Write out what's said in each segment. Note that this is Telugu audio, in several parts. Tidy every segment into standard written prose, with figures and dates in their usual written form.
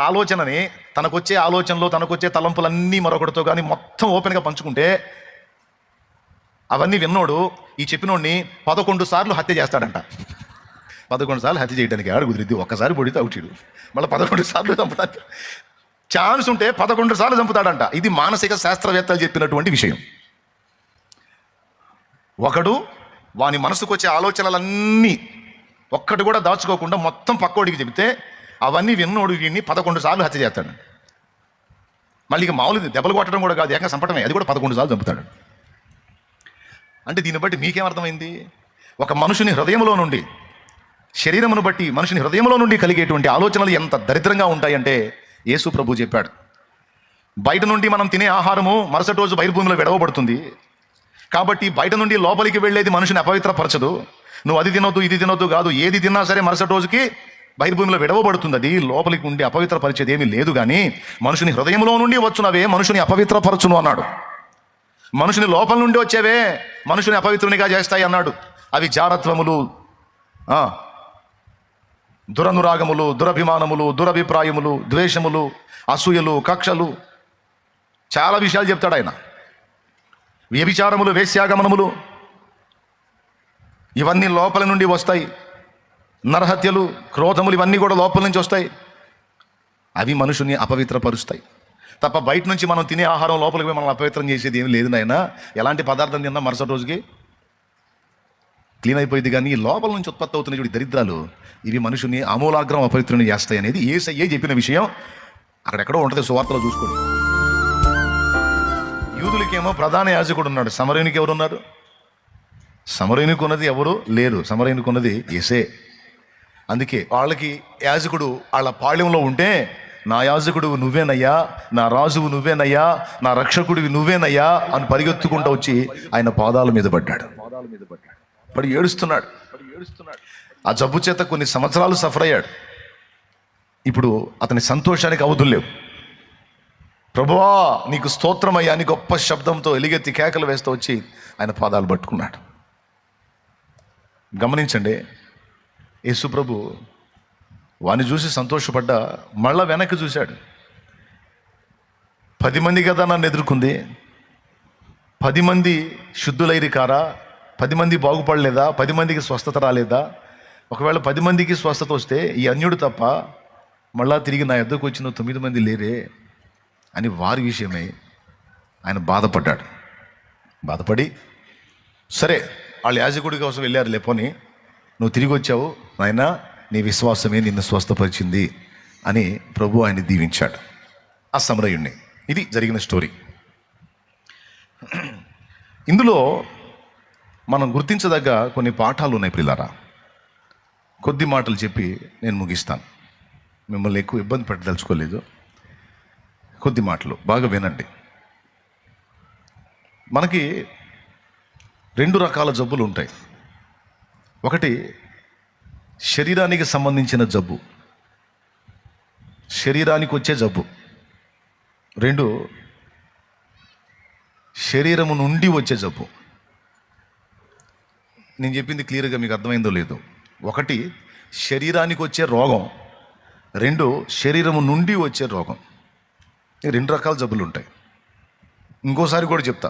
ఆలోచనని, తనకొచ్చే ఆలోచనలు, తనకొచ్చే తలంపులన్నీ మరొకటితో కానీ మొత్తం ఓపెన్గా పంచుకుంటే అవన్నీ విన్నోడు ఈ చెప్పినోడిని 11 సార్లు హత్య చేస్తాడంట. 11 సార్లు హత్య చేయడానికి ఆడు కుదిరిద్ది. ఒక్కసారి పొడితే అవుతాడు, మళ్ళీ 11 సార్లు చంపడానికి ఛాన్స్ ఉంటే 11 సార్లు చంపుతాడంట. ఇది మానసిక శాస్త్రవేత్తలు చెప్పినటువంటి విషయం. ఒకడు వాని మనసుకు వచ్చే ఆలోచనలన్నీ ఒక్కటి కూడా దాచుకోకుండా మొత్తం పక్కోడికి చెబితే అవన్నీ విన్నోడు వీడిని 11 సార్లు హత్య చేస్తాడు. మళ్ళీ ఇక మామూలు దెబ్బలు కొట్టడం కూడా కాదు, ఏకంగా చంపటమే, అది కూడా 11 సార్లు చంపుతాడు. అంటే దీన్ని బట్టి మీకేమర్థమైంది? ఒక మనుషుని హృదయంలో నుండి, శరీరమును బట్టి మనుషుని హృదయంలో నుండి కలిగేటువంటి ఆలోచనలు ఎంత దరిద్రంగా ఉంటాయంటే యేసు ప్రభు చెప్పాడు. బయట నుండి మనం తినే ఆహారము మరుసటి రోజు బహిర్భూమిలో విడవబడుతుంది. కాబట్టి బయట నుండి లోపలికి వెళ్ళేది మనిషిని అపవిత్రపరచదు. నువ్వు అది తినొద్దు, ఇది తినొద్దు కాదు, ఏది తిన్నా సరే మరుసటి రోజుకి బహిర్భూమిలో విడవబడుతుంది. అది లోపలికి ఉండి అపవిత్రపరిచేది ఏమీ లేదు. కానీ మనుషుని హృదయంలో నుండి వచ్చునవే మనుషుని అపవిత్రపరచును అన్నాడు. మనుషుని లోపల నుండి వచ్చేవే మనుషుని అపవిత్రునిగా చేస్తాయి అన్నాడు. అవి జారత్వములు, దురనురాగములు, దురభిమానములు, దురభిప్రాయములు, ద్వేషములు, అసూయలు, కక్షలు, చాలా విషయాలు చెప్తాడు ఆయన. వ్యభిచారములు, వేశ్యాగమనములు, ఇవన్నీ లోపల నుండి వస్తాయి. నరహత్యలు, క్రోధములు, ఇవన్నీ కూడా లోపల నుంచి వస్తాయి. అవి మనుషుని అపవిత్రపరుస్తాయి తప్ప బయట నుంచి మనం తినే ఆహారం లోపలికి పోయి మనం అపవిత్రం చేసేది ఏమి లేదు నాయన. ఎలాంటి పదార్థం తిన్నా మరుసటి రోజుకి క్లీన్ అయిపోయింది. కానీ ఈ లోపల నుంచి ఉత్పత్తి అవుతున్న చూడు దరిద్రాలు, ఇవి మనుషుని ఆమూలాగ్రం అపవిత్రుని చేస్తాయి అనేది యేసయ్యే చెప్పిన విషయం. అక్కడెక్కడో ఉంటుంది, సువార్తలో చూసుకోండి. యూదులకేమో ప్రధాన యాజకుడు ఉన్నాడు, సమరయునికి ఎవరు ఉన్నారు? సమరయునికి ఉన్నది ఎవరు లేరు, సమరయునికి ఉన్నది యేసే. అందుకే వాళ్ళకి యాజకుడు వాళ్ళ పాళ్యంలో ఉంటే, నా యాజకుడు నువ్వేనయ్యా, నా రాజువు నువ్వేనయ్యా, నా రక్షకుడివి నువ్వేనయ్యా అని పరిగెత్తుకుంటూ వచ్చి ఆయన పాదాల మీద పడ్డాడు. పడి ఏడుస్తున్నాడు. ఆ జబ్బు చేత కొన్ని సంవత్సరాలు సఫర్ అయ్యాడు. ఇప్పుడు అతని సంతోషానికి అవధులు లేవు. ప్రభువా నీకు స్తోత్రమయ్యా అని గొప్ప శబ్దంతో ఎలుగెత్తి కేకలు వేస్తూ వచ్చి ఆయన పాదాలు పట్టుకున్నాడు. గమనించండి, యేసు ప్రభు వాని చూసి సంతోషపడ్డా మళ్ళా వెనక్కి చూశాడు. 10 మంది కదా నన్ను ఎదుర్కొంది, 10 మంది శుద్ధులైరి కారా, 10 మంది బాగుపడలేదా, 10 మందికి స్వస్థత రాలేదా? ఒకవేళ 10 మందికి స్వస్థత వస్తే ఈ అన్యుడు తప్ప మళ్ళా తిరిగి నా ఎద్దకు వచ్చిన 9 మంది లేరే అని వారి విషయమై ఆయన బాధపడ్డాడు. బాధపడి సరే వాళ్ళు యాజకుడి కోసం వెళ్ళారు, లేపోని నువ్వు తిరిగి వచ్చావు నాయన, నీ విశ్వాసమే నిన్ను స్వస్థపరిచింది అని ప్రభు ఆయన దీవించాడు ఆ సమరయుణ్ణి. ఇది జరిగిన స్టోరీ. ఇందులో మనం గుర్తించదగ్గ కొన్ని పాఠాలు ఉన్నాయి ప్రియులారా. కొద్ది మాటలు చెప్పి నేను ముగిస్తాను. మిమ్మల్ని ఎక్కువ ఇబ్బంది పెట్టదలుచుకోలేదు. కొద్ది మాటలు బాగా వినండి. మనకి 2 రకాల జబ్బులు ఉంటాయి. ఒకటి శరీరానికి సంబంధించిన జబ్బు, శరీరానికి వచ్చే జబ్బు. 2 శరీరము నుండి వచ్చే జబ్బు. నేను చెప్పింది క్లియర్గా మీకు అర్థమైందో లేదో. ఒకటి శరీరానికి వచ్చే రోగం, 2 శరీరము నుండి వచ్చే రోగం. ఈ 2 రకాల జబ్బులు ఉంటాయి. ఇంకోసారి కూడా చెప్తా,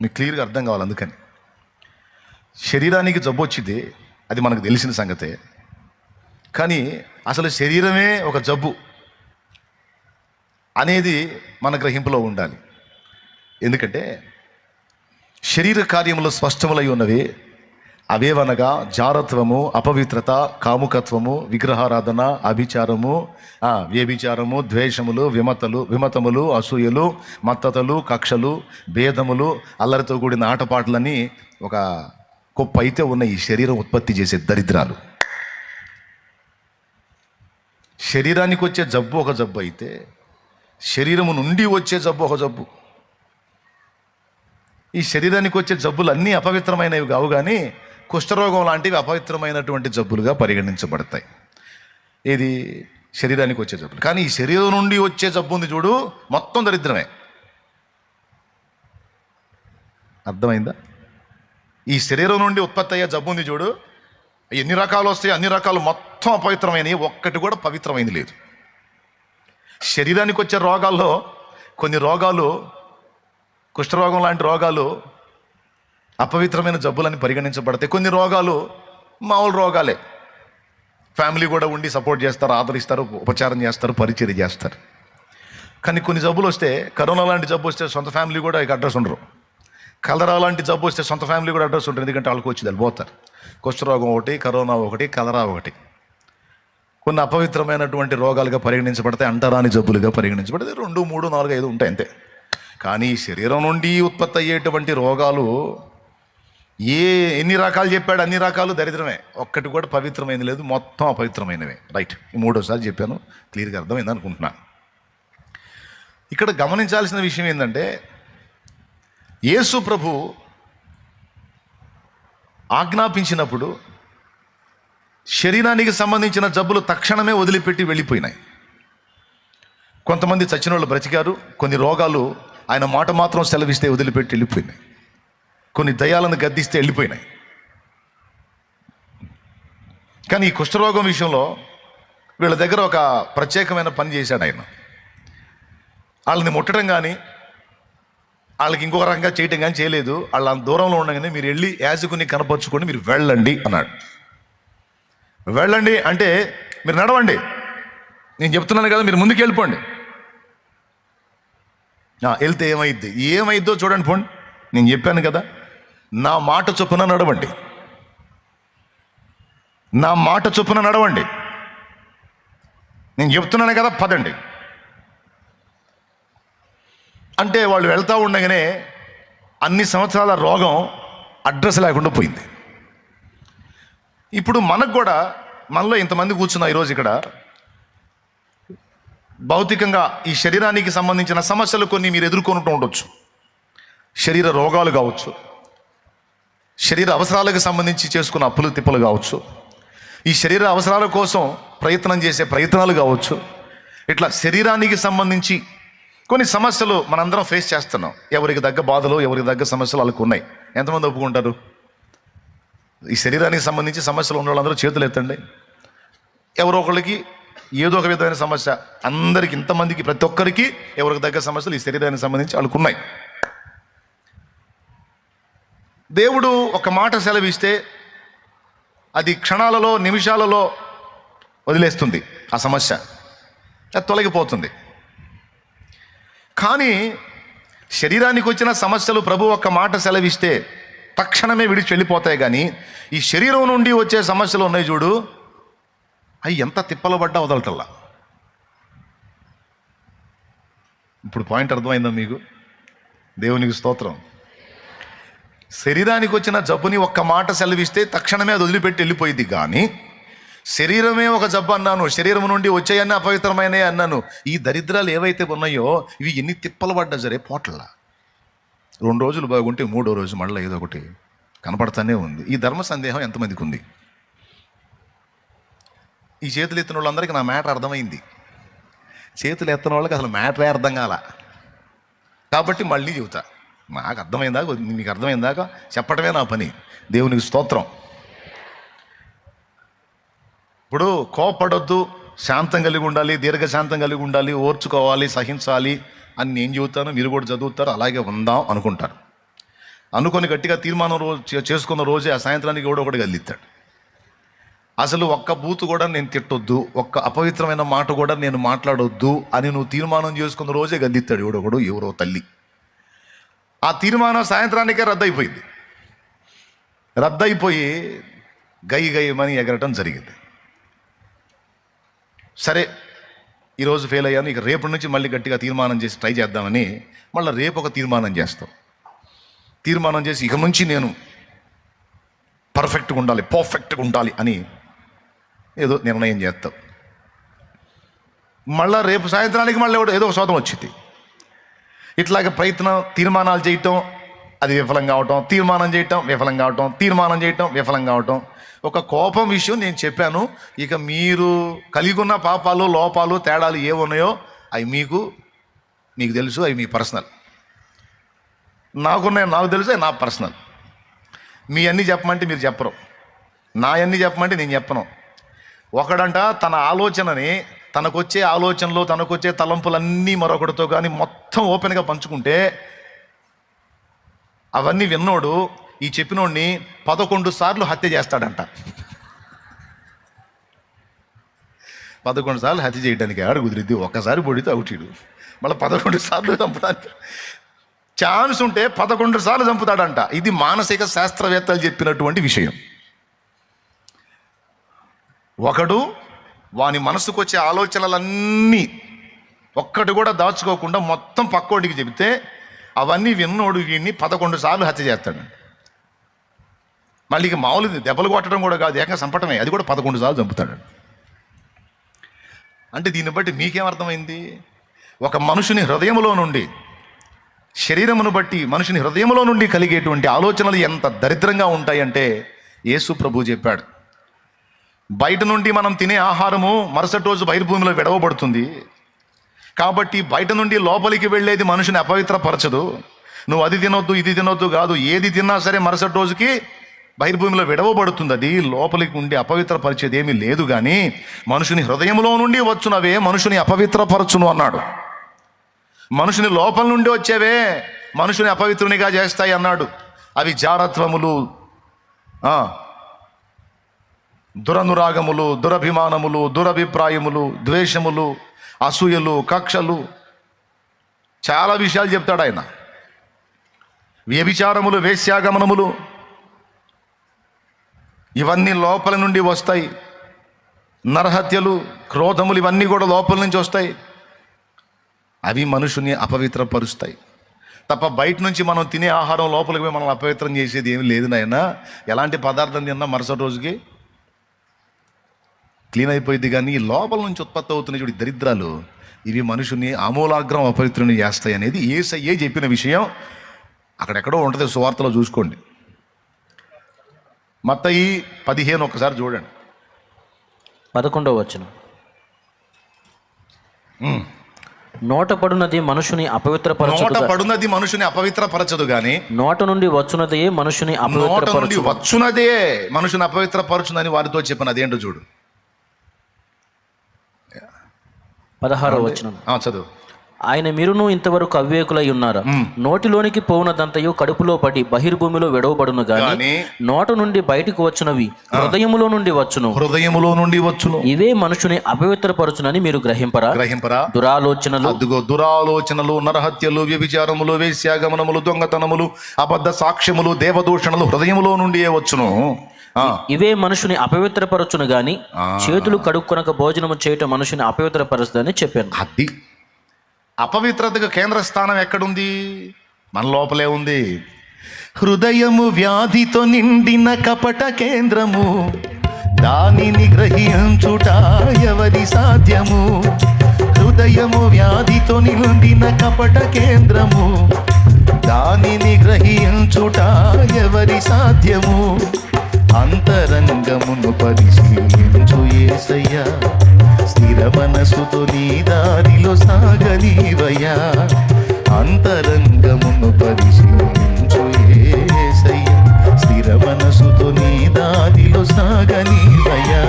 మీకు క్లియర్గా అర్థం కావాలి. అందుకని శరీరానికి జబ్బు వచ్చింది, అది మనకు తెలిసిన సంగతే. కానీ అసలు శరీరమే ఒక జబ్బు అనేది మన గ్రహింపులో ఉండాలి. ఎందుకంటే శరీర కార్యములు స్పష్టములై ఉన్నవి. అవేవనగా జారత్వము, అపవిత్రత, కాముకత్వము, విగ్రహారాధన, అభిచారము, వ్యభిచారము, ద్వేషములు, విమతములు, అసూయలు, మత్తతలు, కక్షలు, భేదములు, అల్లరితో కూడిన ఆటపాటలని ఒక గొప్ప అయితే ఉన్న ఈ శరీరం ఉత్పత్తి చేసే దరిద్రాలు. శరీరానికి వచ్చే జబ్బు ఒక జబ్బు అయితే, శరీరము నుండి వచ్చే జబ్బు ఒక జబ్బు. ఈ శరీరానికి వచ్చే జబ్బులు అన్నీ అపవిత్రమైనవి కావు, కానీ కుష్ఠరోగం లాంటివి అపవిత్రమైనటువంటి జబ్బులుగా పరిగణించబడతాయి. ఇది శరీరానికి వచ్చే జబ్బులు. కానీ ఈ శరీరం నుండి వచ్చే జబ్బు ఉంది చూడు, మొత్తం దరిద్రమే. అర్థమైందా? ఈ శరీరం నుండి ఉత్పత్తి అయ్యే జబ్బు ఉంది చూడు, ఎన్ని రకాలు వస్తాయి, అన్ని రకాలు మొత్తం అపవిత్రమైనవి, ఒక్కటి కూడా పవిత్రమైనది లేదు. శరీరానికి వచ్చే రోగాల్లో కొన్ని రోగాలు, కుష్ఠరోగం లాంటి రోగాలు అపవిత్రమైన జబ్బులని పరిగణించబడతాయి. కొన్ని రోగాలు మామూలు రోగాలే, ఫ్యామిలీ కూడా ఉండి సపోర్ట్ చేస్తారు, ఆదరిస్తారు, ఉపచారం చేస్తారు, పరిచర్య చేస్తారు. కానీ కొన్ని జబ్బులు వస్తే, కరోనా లాంటి జబ్బు వస్తే సొంత ఫ్యామిలీ కూడా ఇక అడ్రస్ ఉండరు. కలరా లాంటి జబ్బు వస్తే సొంత ఫ్యామిలీ కూడా అడ్రస్ ఉంటుంది, ఎందుకంటే వాళ్ళకి వచ్చి వెళ్ళిపోతారు. కుష్ఠరోగం ఒకటి, కరోనా ఒకటి, కలరా ఒకటి. కొన్ని అపవిత్రమైనటువంటి రోగాలుగా పరిగణించబడతాయి, అంటరాని జబ్బులుగా పరిగణించబడతాయి. 2, 3, 4, 5 ఉంటాయి అంతే. కానీ శరీరం నుండి ఉత్పత్తి అయ్యేటువంటి రోగాలు ఎన్ని రకాలు చెప్పాడు, అన్ని రకాలు దరిద్రమే. ఒక్కటి కూడా పవిత్రమైనది లేదు, మొత్తం అపవిత్రమైనవే. రైట్, ఈ 3వసారి చెప్పాను, క్లియర్గా అర్థమైంది అనుకుంటున్నా. ఇక్కడ గమనించాల్సిన విషయం ఏంటంటే, యేసు ప్రభు ఆజ్ఞాపించినప్పుడు శరీరానికి సంబంధించిన జబ్బులు తక్షణమే వదిలిపెట్టి వెళ్ళిపోయినాయి. కొంతమంది చచ్చిన వాళ్ళు బ్రతికారు, కొన్ని రోగాలు ఆయన మాట మాత్రం సెలవిస్తే వదిలిపెట్టి వెళ్ళిపోయినాయి, కొన్ని దయ్యాలను గద్దిస్తే వెళ్ళిపోయినాయి. కానీ ఈ కుష్ఠరోగం విషయంలో వీళ్ళ దగ్గర ఒక ప్రత్యేకమైన పని చేశాడు ఆయన. వాళ్ళని ముట్టడం కానీ వాళ్ళకి ఇంకొక రకంగా చేయటం కానీ చేయలేదు. వాళ్ళ దూరంలో ఉండగానే మీరు వెళ్ళి యాజకుని కనపరుచుకొని మీరు వెళ్ళండి అన్నాడు. వెళ్ళండి అంటే మీరు నడవండి, నేను చెప్తున్నాను కదా, మీరు ముందుకు వెళ్ళిపోండి. వెళ్తే ఏమైద్దో చూడండి, పోండి. నేను చెప్పాను కదా, నా మాట చొప్పున నడవండి, నా మాట చొప్పున నడవండి. నేను చెప్తున్నాను కదా, పదండి అంటే వాళ్ళు వెళ్తూ ఉండగానే అన్ని సంవత్సరాల రోగం అడ్రస్ లేకుండా పోయింది. ఇప్పుడు మనకు కూడా, మనలో ఇంతమంది కూర్చున్నా ఈరోజు ఇక్కడ, భౌతికంగా ఈ శరీరానికి సంబంధించిన సమస్యలు కొన్ని మీరు ఎదుర్కొంటూ ఉండొచ్చు. శరీర రోగాలు కావచ్చు, శరీర అవసరాలకు సంబంధించి చేసుకున్న అప్పులు తిప్పలు కావచ్చు, ఈ శరీర అవసరాల కోసం ప్రయత్నం చేసే ప్రయత్నాలు కావచ్చు. ఇట్లా శరీరానికి సంబంధించి కొన్ని సమస్యలు మనందరం ఫేస్ చేస్తున్నాం. ఎవరికి తగ్గ బాధలు, ఎవరికి తగ్గ సమస్యలు వాళ్ళకు ఉన్నాయి. ఎంతమంది ఒప్పుకుంటారు? ఈ శరీరానికి సంబంధించి సమస్యలు ఉన్న వాళ్ళందరూ చేతులు ఎత్తండి. ఎవరో ఒకళ్ళకి ఏదో ఒక విధమైన సమస్య, అందరికి, ఇంతమందికి, ప్రతి ఒక్కరికి ఎవరికి తగ్గ సమస్యలు ఈ శరీరానికి సంబంధించి వాళ్ళకు ఉన్నాయి. దేవుడు ఒక మాట సెలవిస్తే అది క్షణాలలో, నిమిషాలలో వదిలేస్తుంది ఆ సమస్య, అది తొలగిపోతుంది. కానీ శరీరానికి వచ్చిన సమస్యలు ప్రభు ఒక్క మాట సెలవిస్తే తక్షణమే విడిచి వెళ్ళిపోతాయి. కానీ ఈ శరీరం నుండి వచ్చే సమస్యలు ఉన్నాయి చూడు, అవి ఎంత తిప్పలు పడ్డా వదలటల్లా. ఇప్పుడు పాయింట్ అర్థమైందా మీకు? దేవునికి స్తోత్రం. శరీరానికి వచ్చిన జబ్బుని ఒక్క మాట సెలవిస్తే తక్షణమే అది వదిలిపెట్టి వెళ్ళిపోయింది. కానీ శరీరమే ఒక జబ్బు అన్నాను, శరీరం నుండి వచ్చాయన్నీ అపవిత్రమైనవి అన్నాను. ఈ దరిద్రాలు ఏవైతే ఉన్నాయో ఇవి ఎన్ని తిప్పలు పడ్డా సరే పోట్లా. 2 రోజులు బాగుంటే 3వ రోజు మళ్ళీ ఏదో ఒకటి కనపడతానే ఉంది. ఈ ధర్మ సందేహం ఎంతమందికి ఉంది? ఈ చేతులు ఎత్తిన వాళ్ళందరికీ నా మ్యాటర్ అర్థమైంది. చేతులు ఎత్తిన వాళ్ళకి అసలు మ్యాటరే అర్థం కాల. కాబట్టి మళ్ళీ చెబుతా, నాకు అర్థమైందాక, మీకు అర్థమైందాక చెప్పడమే నా పని. దేవునికి స్తోత్రం. ఇప్పుడు కోపడొద్దు, శాంతం కలిగి ఉండాలి, దీర్ఘశాంతం కలిగి ఉండాలి, ఓర్చుకోవాలి, సహించాలి అని నేను చెబుతాను, మీరు కూడా చదువుతారు, అలాగే ఉందాం అనుకుంటారు. అనుకొని గట్టిగా తీర్మానం చేసుకున్న రోజే ఆ సాయంత్రానికి కూడా ఒకటి గల్లిస్తాడు. అసలు ఒక్క బూతు కూడా నేను తిట్టొద్దు, ఒక్క అపవిత్రమైన మాట కూడా నేను మాట్లాడొద్దు అని నువ్వు తీర్మానం చేసుకున్న రోజే గల్లిస్తాడు ఎవడొకడు, ఎవరో తల్లి. ఆ తీర్మానం సాయంత్రానికే రద్దయిపోయింది. రద్దయిపోయి గయ్యమని ఎగరటం జరిగింది. సరే, ఈరోజు ఫెయిల్ అయ్యాను, ఇక రేపటి నుంచి మళ్ళీ గట్టిగా తీర్మానం చేసి ట్రై చేద్దామని మళ్ళీ రేపు ఒక తీర్మానం చేస్తాం. తీర్మానం చేసి ఇక నుంచి నేను పర్ఫెక్ట్గా ఉండాలి అని ఏదో నిర్ణయం చేస్తాం. మళ్ళీ రేపు సాయంత్రానికి మళ్ళీ ఏదో ఒక శోధం వచ్చింది. ఇట్లాగ తీర్మానాలు చేయటం, అది విఫలం కావటం, తీర్మానం చేయటం విఫలం కావటం, తీర్మానం చేయటం విఫలం కావటం. ఒక కోపం విషయం నేను చెప్పాను. ఇక మీరు కలిగి ఉన్న పాపాలు, లోపాలు, తేడాలు ఏమున్నాయో అవి మీకు తెలుసు, అవి మీ పర్సనల్. నాకు తెలుసు, అవి నా పర్సనల్. మీ అన్నీ చెప్పమంటే మీరు చెప్పరు, నా అన్నీ చెప్పమంటే నేను చెప్పను. ఒకడంట తన ఆలోచనని తనకొచ్చే ఆలోచనలు, తనకొచ్చే తలంపులన్నీ మరొకటితో కానీ మొత్తం ఓపెన్గా పంచుకుంటే అవన్నీ విన్నోడు ఈ చెప్పినోడిని 11 సార్లు హత్య చేస్తాడంట. 11 సార్లు హత్య చేయడానికి ఆడు కుదిరిద్ది. ఒక్కసారి పొడితే అవుటీడు, మళ్ళీ 11 సార్లు చంపడానికి ఛాన్స్ ఉంటే 11 సార్లు చంపుతాడంట. ఇది మానసిక శాస్త్రవేత్తలు చెప్పినటువంటి విషయం. ఒకడు వాని మనసుకు వచ్చే ఆలోచనలన్నీ ఒక్కటి కూడా దాచుకోకుండా మొత్తం పక్కోడికి చెబితే అవన్నీ విన్నోడు వీడిని 11 సార్లు హత్య చేస్తాడు. మళ్ళీ ఇక మామూలు దెబ్బలు కొట్టడం కూడా కాదు, ఏకంగా చంపటమే, అది కూడా 11 సార్లు చంపుతాడు. అంటే దీన్ని బట్టి మీకేమర్థమైంది? ఒక మనుషుని హృదయంలో నుండి, శరీరమును బట్టి మనుషుని హృదయంలో నుండి కలిగేటువంటి ఆలోచనలు ఎంత దరిద్రంగా ఉంటాయంటే యేసు ప్రభు చెప్పాడు, బయట నుండి మనం తినే ఆహారము మరుసటి రోజు బహిర్భూమిలో విడవబడుతుంది. కాబట్టి బయట నుండి లోపలికి వెళ్ళేది మనుషుని అపవిత్రపరచదు. నువ్వు అది తినొద్దు, ఇది తినొద్దు కాదు, ఏది తిన్నా సరే మరుసటి రోజుకి బహిర్భూమిలో విడవబడుతుంది. అది లోపలికి ఉండి అపవిత్రపరిచేది ఏమీ లేదు. కానీ మనుషుని హృదయంలో నుండి వచ్చునవే మనుషుని అపవిత్రపరచును అన్నాడు. మనుషుని లోపల నుండి వచ్చేవే మనుషుని అపవిత్రునిగా చేస్తాయి అన్నాడు. అవి జారత్వములు, దురనురాగములు, దురభిమానములు, దురభిప్రాయములు, ద్వేషములు, అసూయలు, కక్షలు, చాలా విషయాలు చెప్తాడు ఆయన. వ్యభిచారములు, వేశ్యాగమనములు, ఇవన్నీ లోపల నుండి వస్తాయి. నరహత్యలు, క్రోధములు, ఇవన్నీ కూడా లోపల నుంచి వస్తాయి. అవి మనుషుని అపవిత్రపరుస్తాయి తప్ప బయట నుంచి మనం తినే ఆహారం లోపలికి పోయి మనం అపవిత్రం చేసేది ఏమి లేదు నాయన. ఎలాంటి పదార్థం తిన్నా మరుసటి రోజుకి క్లీన్ అయిపోయింది. కానీ ఈ లోపల నుంచి ఉత్పత్తి అవుతున్న చూడు దరిద్రాలు, ఇవి మనుషుని ఆమూలాగ్రం అపవిత్రుని చేస్తాయి అనేది యేసయ్యే చెప్పిన విషయం. అక్కడెక్కడో ఉంటుంది, సువార్తలో చూసుకోండి. మత్తయి 15 ఒక్కసారి చూడండి, 11వ వచనం. నోట పడునది మనుషుని అపవిత్రపరచదు గాని నోట నుండి వచ్చునదే మనుషుని అపవిత్రపరచునని వారితో చెప్పినది ఏంటో చూడు. 16వ వచనం చదువు. ఆయన మీరును ఇంతవరకు అవివేకులై ఉన్నారా? నోటిలోనికి పోవునదంతయు కడుపులో పడి బహిర్భూమిలో విడవబడును గాని నోట నుండి బయటకు వచ్చినవి హృదయములో నుండి వచ్చును. ఇవే మనుషుని అపవిత్రపరచునని మీరు గ్రహింపరా? దురాలోచనలు, నరహత్యలు, వ్యభిచారములు, వేశ్యాగమనములు, దొంగతనములు, అబద్ధ సాక్ష్యములు, దేవదూషణలు హృదయములో నుండి వచ్చును. ఇవే మనుషుని అపవిత్రపరచును గాని చేతులు కడుక్కొనక భోజనము చేయటం మనుషుని అపవిత్రపరచుదని చెప్పాను. అది అపవిత్రతకు కేంద్ర స్థానం ఎక్కడుంది? మన లోపలే ఉంది. హృదయము వ్యాధితో నిండిన కపట కేంద్రము, దానిని గ్రహించుట ఎవరి సాధ్యము? హృదయము వ్యాధితో నిండిన కపట కేంద్రము, దానిని గ్రహించుట ఎవరి సాధ్యము? అంతరంగమును పరిశీలించు యేసయ్యా, స్థిర మనసుతో నీ దారిలో సాగనీవయ్యా. అంతరంగమును పరిశీలించు యేసయ్యా, స్థిర మనసుతో నీ దారిలో సాగనీవయ్యా.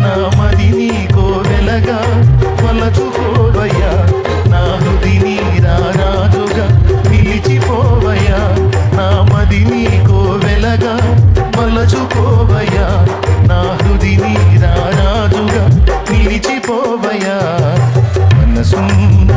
నా మది నీ కోవెలగా మలచుకోవయ్యా, నా హృది నీ రారాజుగా నిలిచిపోవయ్యా. నా మది నీ కోవెలగా మలచుకోవయ్యా, నా హృది నీ రారాజుగా నిలిచిపోవయ్యా. మనసున్న